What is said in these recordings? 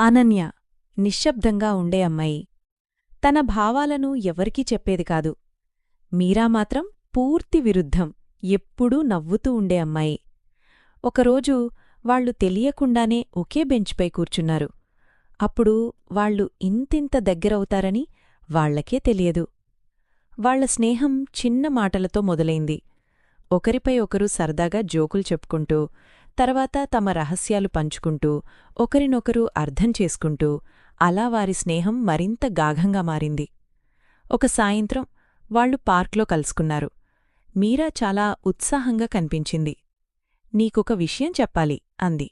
అనన్య నిశ్శబ్దంగా ఉండే అమ్మాయి. తన భావాలను ఎవరికీ చెప్పేది కాదు. మీరా మాత్రం పూర్తి విరుద్ధం, ఎప్పుడూ నవ్వుతూ ఉండే అమ్మాయి. ఒకరోజు వాళ్లు తెలియకుండానే ఒకే బెంచ్పై కూర్చున్నారు. అప్పుడు వాళ్లు ఇంతింత దగ్గరవుతారని వాళ్లకే తెలియదు. వాళ్ల స్నేహం చిన్న మాటలతో మొదలైంది. ఒకరిపై ఒకరు సరదాగా జోకులు చెప్పుకుంటూ, తర్వాత తమ రహస్యాలు పంచుకుంటూ, ఒకరినొకరు అర్థం చేసుకుంటూ, అలా వారి స్నేహం మరింత గాఢంగా మారింది. ఒక సాయంత్రం వాళ్లు పార్క్లో కలుసుకున్నారు. మీరా చాలా ఉత్సాహంగా కనిపించింది. నీకొక విషయం చెప్పాలి అంది.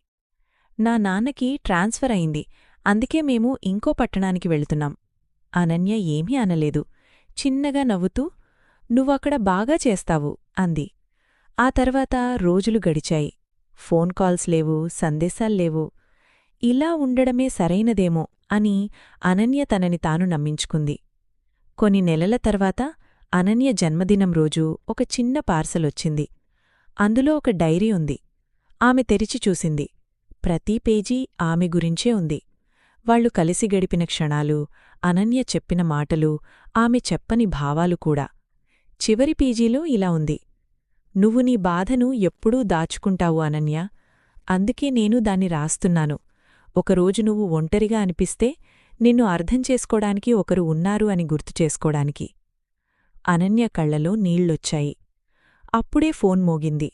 నా నాన్నకి ట్రాన్స్ఫర్ అయింది, అందుకే మేము ఇంకో పట్టణానికి వెళుతున్నాం. అనన్య ఏమీ అనలేదు. చిన్నగా నవ్వుతూ, నువ్వక్కడ బాగా చేస్తావు అంది. ఆ తర్వాత రోజులు గడిచాయి. ఫోన్ కాల్స్ లేవు, సందేశాల్లేవు. ఇలా ఉండడమే సరైనదేమో అని అనన్య తనని తాను నమ్మించుకుంది. కొన్ని నెలల తర్వాత అనన్య జన్మదినం రోజు ఒక చిన్న పార్సలొచ్చింది. అందులో ఒక డైరీ ఉంది. ఆమె తెరిచి చూసింది. ప్రతి పేజీ ఆమె గురించే ఉంది. వాళ్లు కలిసి గడిపిన క్షణాలు, అనన్య చెప్పిన మాటలు, ఆమె చెప్పని భావాలు కూడా. చివరి పేజీలో ఇలా ఉంది: నువ్వు నీ బాధను ఎప్పుడూ దాచుకుంటావు అనన్య, అందుకే నేను దాన్ని రాస్తున్నాను. ఒకరోజు నువ్వు ఒంటరిగా అనిపిస్తే నిన్ను అర్థం చేసుకోడానికి ఒకరు ఉన్నారు అని గుర్తుచేసుకోడానికి. అనన్య కళ్లలో నీళ్లొచ్చాయి. అప్పుడే ఫోన్ మోగింది.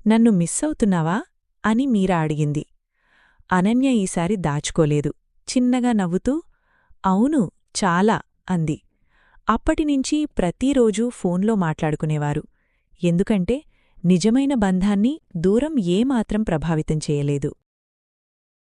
నన్ను మిస్ అవుతున్నావా అని మీరా అడిగింది. అనన్య ఈసారి దాచుకోలేదు. చిన్నగా నవ్వుతూ, అవును, చాలా అంది. అప్పటినుంచి ప్రతిరోజూ ఫోన్లో మాట్లాడుకునేవారు. ఎందుకంటే నిజమైన బంధాన్ని దూరం ఏమాత్రం ప్రభావితం చేయలేదు.